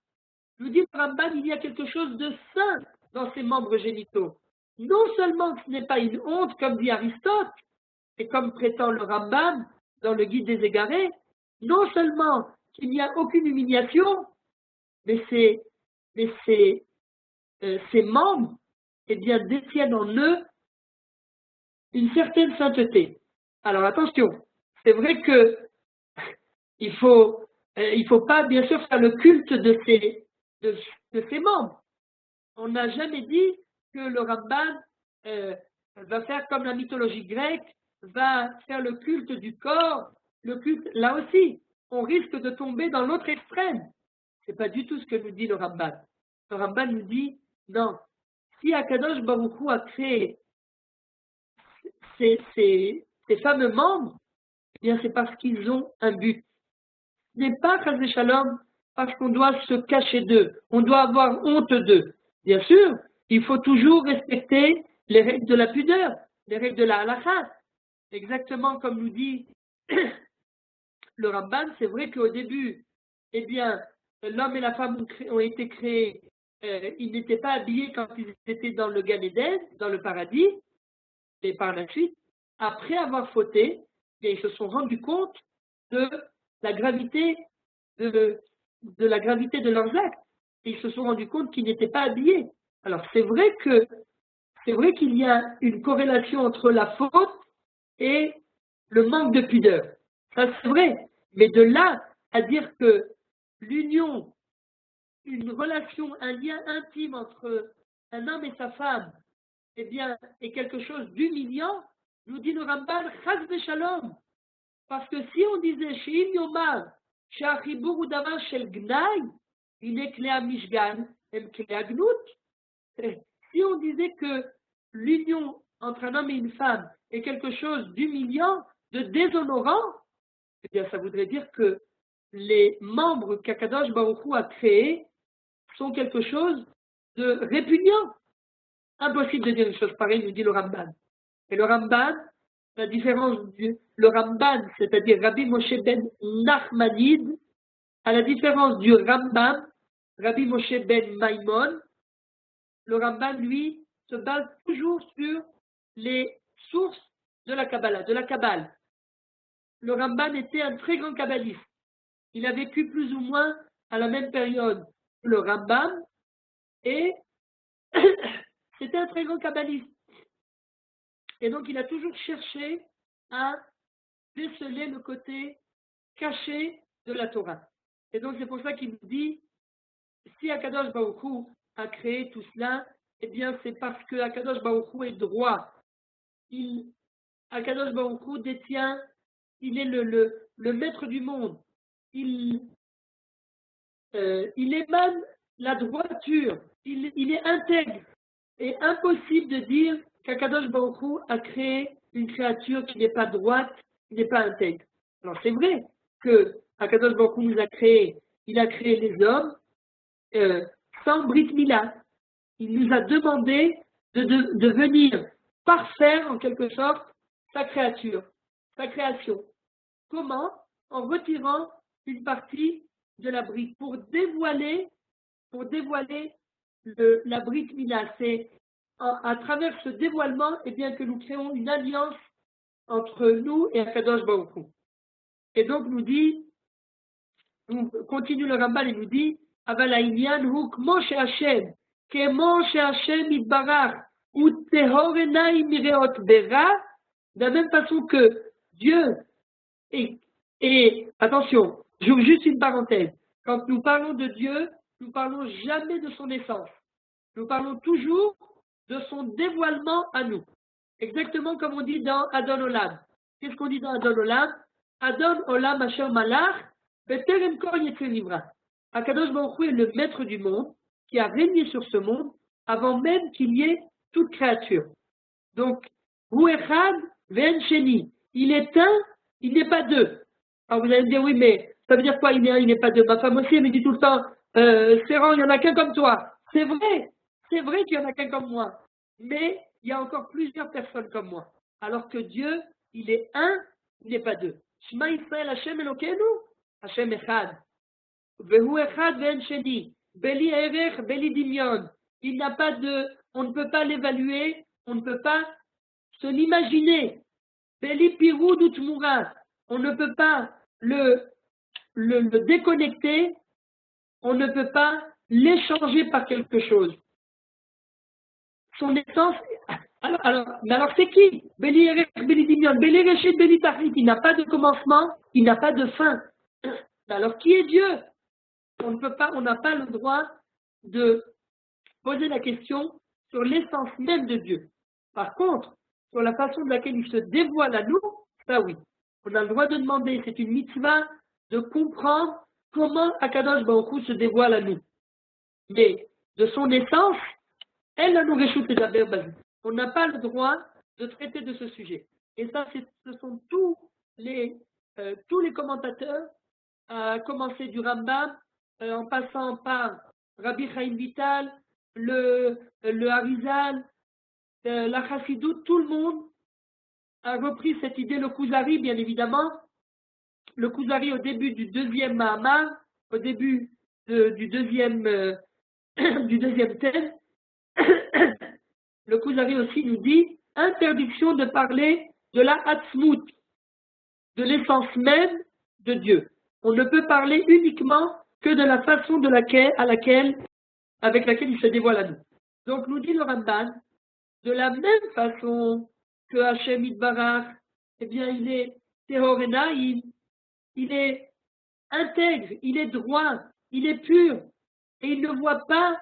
Nous dit le Ramban, il y a quelque chose de saint dans ces membres génitaux. Non seulement que ce n'est pas une honte, comme dit Aristote, et comme prétend le Ramban dans le Guide des Égarés, non seulement qu'il n'y a aucune humiliation, mais ces membres, eh bien, détiennent en eux une certaine sainteté. Alors attention, c'est vrai que il faut pas bien sûr faire le culte de ces membres. On n'a jamais dit que le Ramban va faire comme la mythologie grecque, va faire le culte du corps, le culte, là aussi, on risque de tomber dans l'autre extrême. C'est pas du tout ce que nous dit le Ramban. Le Ramban nous dit, non, si Akadosh Baruch Hu a créé ces fameux membres, eh bien c'est parce qu'ils ont un but. Ce n'est pas, Chas v'Shalom, parce qu'on doit se cacher d'eux, on doit avoir honte d'eux. Bien sûr, il faut toujours respecter les règles de la pudeur, les règles de la halakha. Exactement comme nous dit le Ramban, c'est vrai qu'au début, eh bien, l'homme et la femme ont été créés, ils n'étaient pas habillés quand ils étaient dans le Gan Eden, dans le paradis, et par la suite, après avoir fauté, ils se sont rendus compte de la gravité de leurs actes. Et ils se sont rendus compte qu'ils n'étaient pas habillés. Alors c'est vrai qu'il y a une corrélation entre la faute et le manque de pudeur. Ça c'est vrai. Mais de là à dire que l'union, une relation, un lien intime entre un homme et sa femme, eh bien, est quelque chose d'humiliant, nous dit le Ramban, Chas v'Shalom. Parce que si on disait Sheim Yomar, She'achibur hu davar shel gnai, hine klei mishgan, em klei gnout. Si on disait que l'union entre un homme et une femme est quelque chose d'humiliant, de déshonorant, eh bien, ça voudrait dire que les membres qu'Akadosh Baruch Hu a créés sont quelque chose de répugnant. Impossible de dire une chose pareille, nous dit le Ramban. Et le Ramban, la différence le Ramban, c'est-à-dire Rabbi Moshe ben Nachmanide, à la différence du Rambam, Rabbi Moshe ben Maimon, le Ramban, lui, se base toujours sur les sources de la Kabbalah, de la Kabbale. Le Ramban était un très grand kabbaliste. Il a vécu plus ou moins à la même période que le Rambam et c'était un très grand kabbaliste. Et donc, il a toujours cherché à déceler le côté caché de la Torah. Et donc, c'est pour ça qu'il nous dit, si Akadosh Baruch Hu a créé tout cela, eh bien, c'est parce que Akadosh Baruch Hu est droit. Akadosh Baruch Hu détient, il est le maître du monde. Il émane la droiture. Il est intègre. Et impossible de dire qu'Akadosh Baruch Hu a créé une créature qui n'est pas droite, qui n'est pas intègre. Alors c'est vrai que Akadosh Baruch Hu nous a créé, il a créé les hommes sans Brit Mila. Il nous a demandé de venir parfaire en quelque sorte sa créature, sa création. Comment? En retirant une partie de la brique pour dévoiler la Brit Mila. C'est à travers ce dévoilement bien, que nous créons une alliance entre nous et Akadosh Baruch Hu. Et donc nous continue le Rambam et nous dit Aval ha'inyan hu kmo she'Hashem kemo she'Hashem yitbarach u tehor enayim mireot bera, de la même façon que Dieu et attention, j'ouvre juste une parenthèse, quand nous parlons de Dieu, nous parlons jamais de son essence, nous parlons toujours de son dévoilement à nous, exactement comme on dit dans Adon Olam. Qu'est-ce qu'on dit dans Adon Olam? Adon Olam Asher Malach Beterem Kor Yetzer Nivra. Akadosh Baruch Hu est le maître du monde qui a régné sur ce monde avant même qu'il y ait toute créature. Donc, Hu Echad Ve'en Sheni. Il est un, il n'est pas deux. Alors vous allez me dire, oui, mais ça veut dire quoi, il est un, il n'est pas deux? Ma femme aussi, elle me dit tout le temps, Séran, il n'y en a qu'un comme toi. C'est vrai qu'il n'y en a qu'un comme moi. Mais il y a encore plusieurs personnes comme moi. Alors que Dieu, il est un, il n'est pas deux. Shema Yisrael Hashem Elokeinu, Hashem Echad. Vehu Echad Ve'en Sheni. Beli Erech, Beli Dimion. Il n'a pas de, on ne peut pas l'évaluer, on ne peut pas se l'imaginer. Beli Pirud Utmura. On ne peut pas le déconnecter, on ne peut pas l'échanger par quelque chose. Son essence, mais alors c'est qui? Beli Erech, Beli Dimion, Beli Reshit, Beli Tachlit. Il n'a pas de commencement, il n'a pas de fin. Alors qui est Dieu? On n'a pas le droit de poser la question sur l'essence même de Dieu. Par contre, sur la façon de laquelle il se dévoile à nous, ça oui. On a le droit de demander, c'est une mitzvah, de comprendre comment Akadosh Baruch Hu se dévoile à nous. Mais de son essence, elle a nous réchoute les affaires basiques. On n'a pas le droit de traiter de ce sujet. Et ça, ce sont tous les commentateurs, à commencer du Rambam, en passant par Rabbi Chaim Vital, le Harizal, la Chassidoute, tout le monde a repris cette idée, le Kuzari, bien évidemment. Le Kuzari, au début du deuxième Mahamar, au début du deuxième thème, le Kuzari aussi nous dit interdiction de parler de la Hatzmut, de l'essence même de Dieu. On ne peut parler uniquement que de la façon avec laquelle il se dévoile à nous. Donc, nous dit le Ramban, de la même façon que Hashem Yitbarach, bien, il est Tehorena, il est intègre, il est droit, il est pur, et il ne voit pas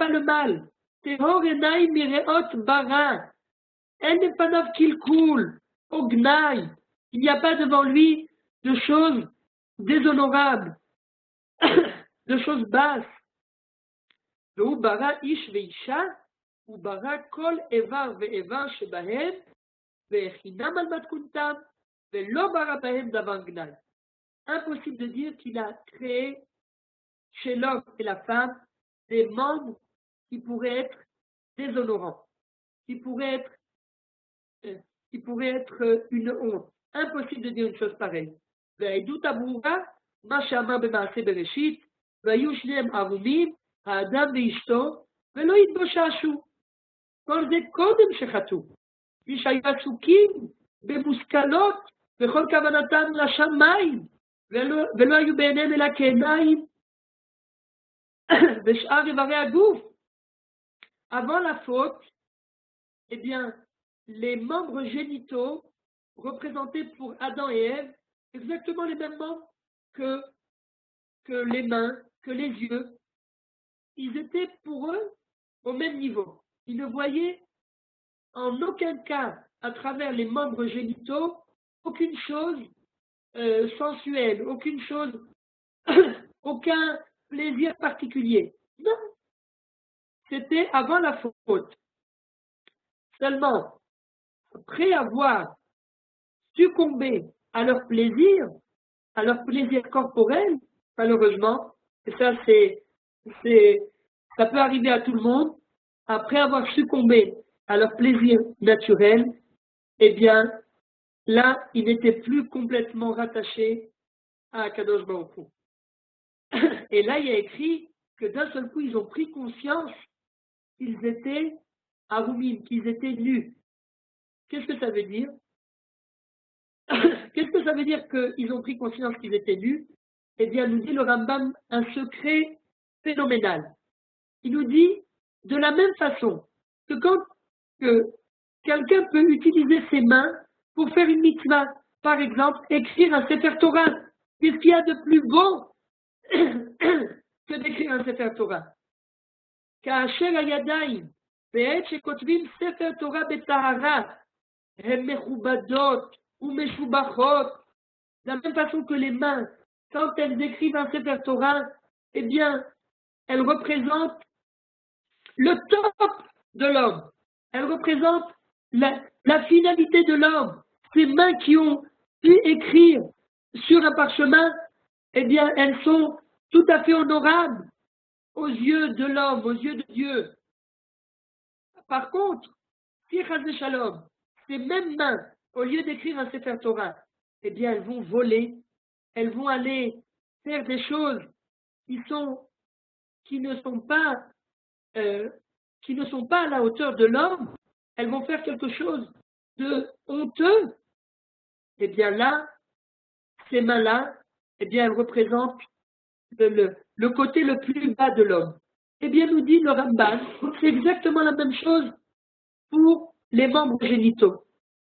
le mal. Tehorena mireot bara, en panav kilkul, ognaï. Il n'y a pas devant lui de choses déshonorables, de choses basses. Ve'u bara ish ve'isha, u bara kol evar ve'evar shebahem, ve'echinam al matkuntam, ve'lo bara bahem davar gnai. Impossible de dire qu'il a créé chez l'homme et la femme des membres qui pourraient être déshonorants, qui pourraient être une honte. Impossible de dire une chose pareille. Ve'edut abura, ma she'amar b'maaseh bereshit, ve'ayu shneim arumim, האדם ואשתו, ולא יתבוששו. כל זה קודם שחטאו. מי שהיו עסוקים במושכלות, וכל כוונתם לשמיים, ולא היו בעיניהם אלא כעיניים, ושאר איברי הגוף. Avant la faute, eh bien, les membres génitaux représentés pour Adam et Ève, exactement les mêmes membres que les mains, que les yeux, ils étaient pour eux au même niveau. Ils ne voyaient en aucun cas, à travers les membres génitaux, aucune chose sensuelle, aucune chose, aucun plaisir particulier. Non, c'était avant la faute. Seulement, après avoir succombé à leur plaisir corporel, malheureusement, et ça ça peut arriver à tout le monde, après avoir succombé à leur plaisir naturel, eh bien, là, ils n'étaient plus complètement rattachés à Kadosh Baruch Hu. Et là, il y a écrit que d'un seul coup, ils ont pris conscience qu'ils étaient arumim, qu'ils étaient nus. Qu'est-ce que ça veut dire? Qu'est-ce que ça veut dire qu'ils ont pris conscience qu'ils étaient nus? Eh bien, nous dit le Rambam un secret phénoménal. Il nous dit, de la même façon que quand quelqu'un peut utiliser ses mains pour faire une mitzvah, par exemple, écrire un Sefer Torah, qu'est-ce qu'il y a de plus beau que d'écrire un Sefer Torah? כאשר הידיים בעת שכותבים ספר תורה בטהרה הן מכובדות ומשובחות, de la même façon que les mains, quand elles écrivent un Sefer Torah, eh bien, elles représentent le top de l'homme. Elles représentent la finalité de l'homme. Ces mains qui ont pu écrire sur un parchemin, eh bien, elles sont tout à fait honorables aux yeux de l'homme, aux yeux de Dieu. Par contre, si Chas Shalom, ces mêmes mains, au lieu d'écrire un Sefer Torah, eh bien, elles vont voler, elles vont aller faire des choses qui ne sont pas à la hauteur de l'homme, elles vont faire quelque chose de honteux. Eh bien là, ces mains-là, eh bien, elles représentent le côté le plus bas de l'homme. Eh bien, nous dit le Ramban, c'est exactement la même chose pour les membres génitaux.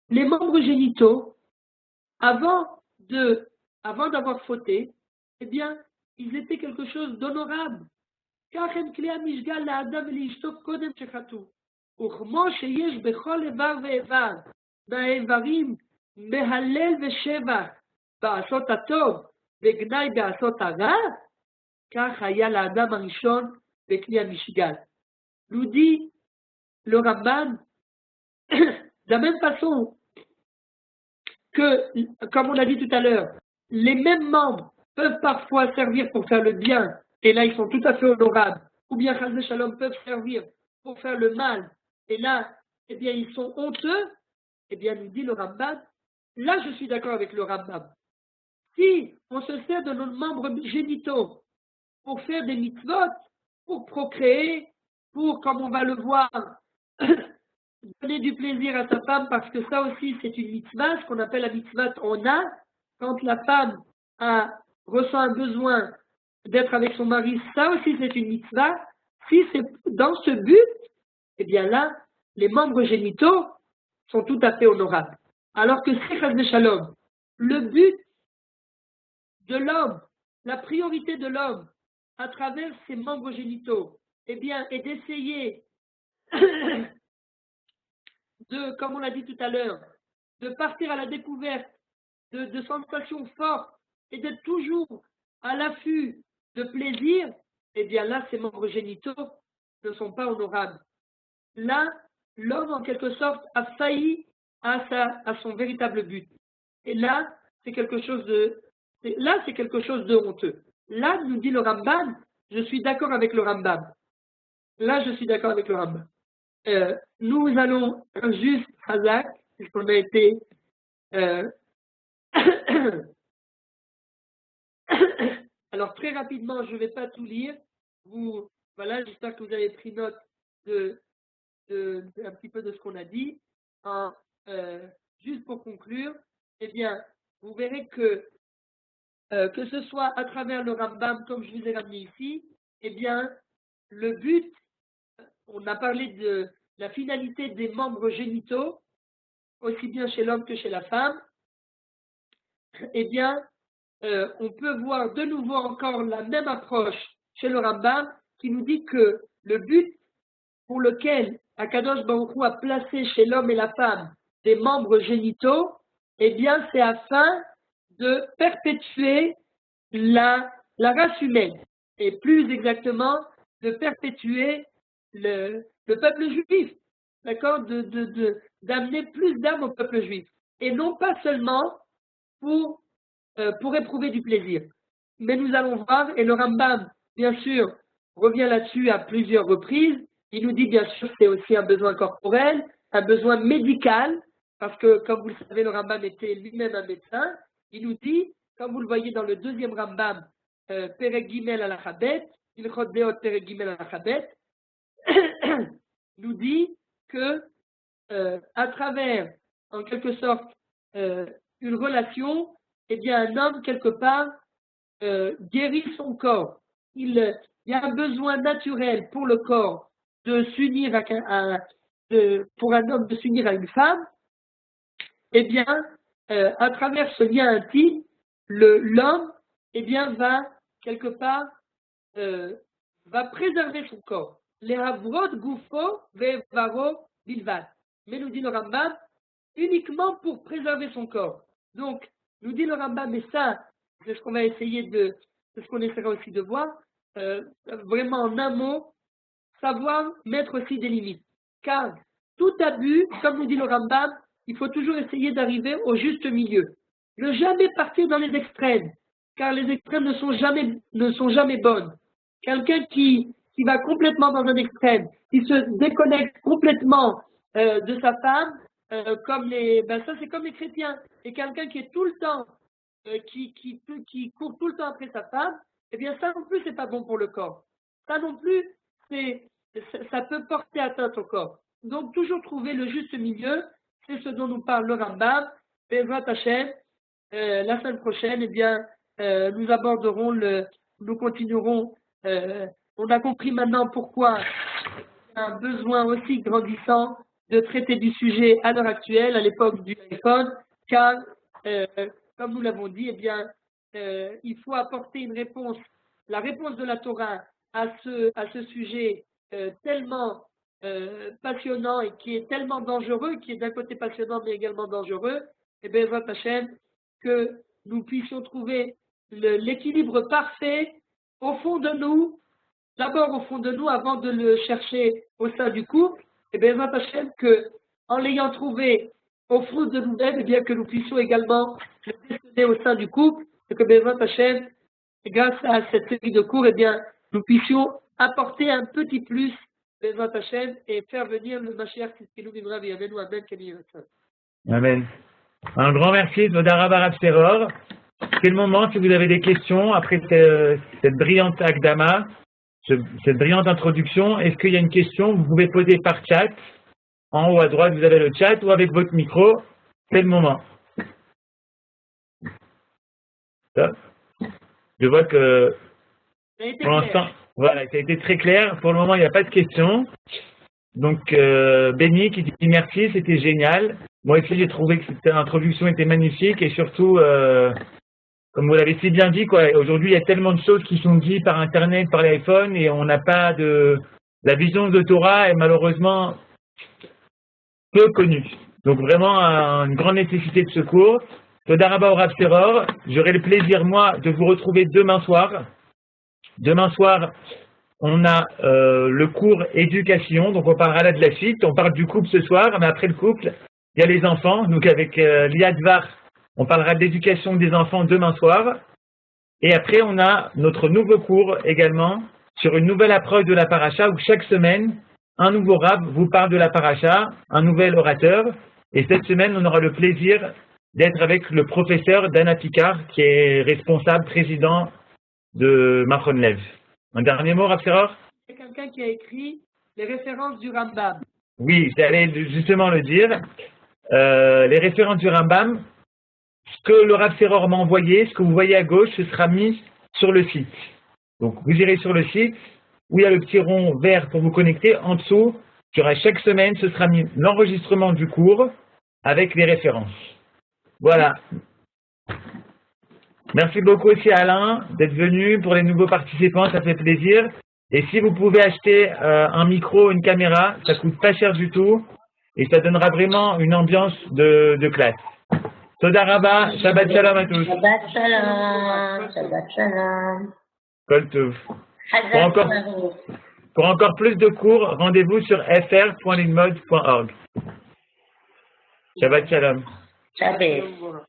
Les membres génitaux, avant d'avoir fauté, eh bien, ils étaient quelque chose d'honorable. כך הם כלי המשגל לאדם ולאשתו קודם שחטאו. וכמו שיש בכל איבר ואיבר מהאיברים מהלל ושבח בעשות הטוב וגנאי בעשות הרע, כך היה לאדם הראשון בכלי המשגל. Nous dit le Ramban, de la même façon que, comme on l'a dit tout à l'heure, les mêmes membres peuvent parfois servir pour faire le bien, et là ils sont tout à fait honorables, ou bien Chas Shalom peuvent servir pour faire le mal, et là, eh bien ils sont honteux, eh bien nous dit le Rambam, là je suis d'accord avec le Rambam. Si on se sert de nos membres génitaux pour faire des mitzvot, pour procréer, pour, comme on va le voir, donner du plaisir à sa femme, parce que ça aussi c'est une mitzvah, ce qu'on appelle la mitzvah ona, quand la femme ressent un besoin d'être avec son mari, ça aussi c'est une mitzvah. Si c'est dans ce but, eh bien là, les membres génitaux sont tout à fait honorables. Alors que c'est Chas Shalom, le but de l'homme, la priorité de l'homme à travers ses membres génitaux, eh bien, est d'essayer de, comme on l'a dit tout à l'heure, de partir à la découverte de sensations fortes et d'être toujours à l'affût de plaisir, eh bien là, ces membres génitaux ne sont pas honorables. Là, l'homme, en quelque sorte, a failli à son véritable but. Et là, c'est quelque chose de honteux. Là, nous dit le Rambam, je suis d'accord avec le Rambam. Là, je suis d'accord avec le Rambam. Nous allons juste, Hazak, puisqu'on a été... Alors, très rapidement, je ne vais pas tout lire. Voilà, j'espère que vous avez pris note un petit peu de ce qu'on a dit. Juste pour conclure, eh bien, vous verrez que ce soit à travers le Rambam, comme je vous ai ramené ici, eh bien, le but, on a parlé de la finalité des membres génitaux, aussi bien chez l'homme que chez la femme, eh bien, on peut voir de nouveau encore la même approche chez le Rambam, qui nous dit que le but pour lequel Akadosh Baruch Hu a placé chez l'homme et la femme des membres génitaux, eh bien, c'est afin de perpétuer la race humaine, et plus exactement, de perpétuer le peuple juif, d'accord, d'amener plus d'âmes au peuple juif, et non pas seulement pour éprouver du plaisir. Mais nous allons voir, et le Rambam, bien sûr, revient là-dessus à plusieurs reprises. Il nous dit bien sûr que c'est aussi un besoin corporel, un besoin médical, parce que, comme vous le savez, le Rambam était lui-même un médecin. Il nous dit, comme vous le voyez dans le deuxième Rambam, Perek Gimel al Achabet, Ilchot Deot Perek Gimel al Achabet, nous dit que à travers, en quelque sorte, une relation, eh bien, un homme, quelque part, guérit son corps. Il y a un besoin naturel pour le corps de s'unir pour un homme de s'unir à une femme. Eh bien, à travers ce lien intime, l'homme, eh bien, va, quelque part, va préserver son corps. Les havrod gufo vevaro bilvat. Mais nous dit le Rambam, uniquement pour préserver son corps. Donc, nous dit le Rambam, et ça, c'est ce qu'on va essayer c'est ce qu'on essaiera aussi de voir, vraiment en un mot, savoir mettre aussi des limites. Car tout abus, comme nous dit le Rambam, il faut toujours essayer d'arriver au juste milieu. Ne jamais partir dans les extrêmes, car les extrêmes ne sont jamais bonnes. Quelqu'un qui va complètement dans un extrême, qui se déconnecte complètement de sa femme, ça c'est comme les chrétiens. Et quelqu'un qui est tout le temps, qui court tout le temps après sa femme, eh bien ça non plus c'est pas bon pour le corps. Ça non plus, ça peut porter atteinte au corps. Donc toujours trouver le juste milieu, c'est ce dont nous parle le Rambam. Bezrat Hashem, la semaine prochaine, eh bien, nous continuerons. On a compris maintenant pourquoi il y a un besoin aussi grandissant de traiter du sujet à l'heure actuelle, à l'époque du iPhone, car, comme nous l'avons dit, eh bien, il faut apporter une réponse, la réponse de la Torah à ce sujet tellement passionnant et qui est tellement dangereux, qui est d'un côté passionnant mais également dangereux, et bien, Bezrat Hashem, que nous puissions trouver l'équilibre parfait au fond de nous, d'abord au fond de nous avant de le chercher au sein du couple, et bien, Bezrat Hashem, que en l'ayant trouvé au fond de nous-mêmes, et bien que nous puissions également le déceler au sein du couple, et que Bezrat Hashem, grâce à cette série de cours, eh bien, nous puissions apporter un petit plus Bezrat Hashem et faire venir le Mashiach Tzidkenu Bimra V'Yameinu. Amen. Amen. Un grand merci, Toda Rabba Rav Seror. C'est le moment, si vous avez des questions, après cette brillante Akdama, cette brillante introduction, est-ce qu'il y a une question? Vous pouvez poser par chat. En haut à droite, vous avez le chat ou avec votre micro. C'est le moment. Je vois que pour l'instant, voilà, ça a été très clair. Pour le moment, il n'y a pas de questions. Donc, Benny qui dit merci, c'était génial. Moi aussi, j'ai trouvé que cette introduction était magnifique et surtout, comme vous l'avez si bien dit, quoi. Aujourd'hui, il y a tellement de choses qui sont dites par Internet, par l'iPhone et on n'a pas la vision de Torah est malheureusement peu connue. Donc, vraiment, une grande nécessité de secours. Toda Rabba au Rav Seror. J'aurai le plaisir, moi, de vous retrouver demain soir. Demain soir, on a le cours éducation, donc on parlera là de la suite. On parle du couple ce soir, mais après le couple, il y a les enfants. Donc avec l'Iadvar, on parlera de l'éducation des enfants demain soir. Et après, on a notre nouveau cours également sur une nouvelle approche de la paracha où chaque semaine, un nouveau rab vous parle de la paracha, un nouvel orateur. Et cette semaine, on aura le plaisir d'être avec le professeur Dana Picard, qui est responsable, président de Machon Lev. Un dernier mot, Rav Seror? C'est quelqu'un qui a écrit les références du Rambam. Oui, j'allais justement le dire. Les références du Rambam, ce que le Rav Seror m'a envoyé, ce que vous voyez à gauche, ce sera mis sur le site. Donc, vous irez sur le site, où il y a le petit rond vert pour vous connecter. En dessous, il y aura chaque semaine, ce sera mis l'enregistrement du cours avec les références. Voilà. Merci beaucoup aussi à Alain d'être venu. Pour les nouveaux participants, ça fait plaisir. Et si vous pouvez acheter un micro, une caméra, ça coûte pas cher du tout et ça donnera vraiment une ambiance de classe. Toda Rabba, Shabbat Shalom à tous. Shabbat Shalom. Shabbat Shalom. Kol Tov. Hazak Pour encore plus de cours, rendez-vous sur fr.linmod.org. Shabbat Shalom. Shabbat.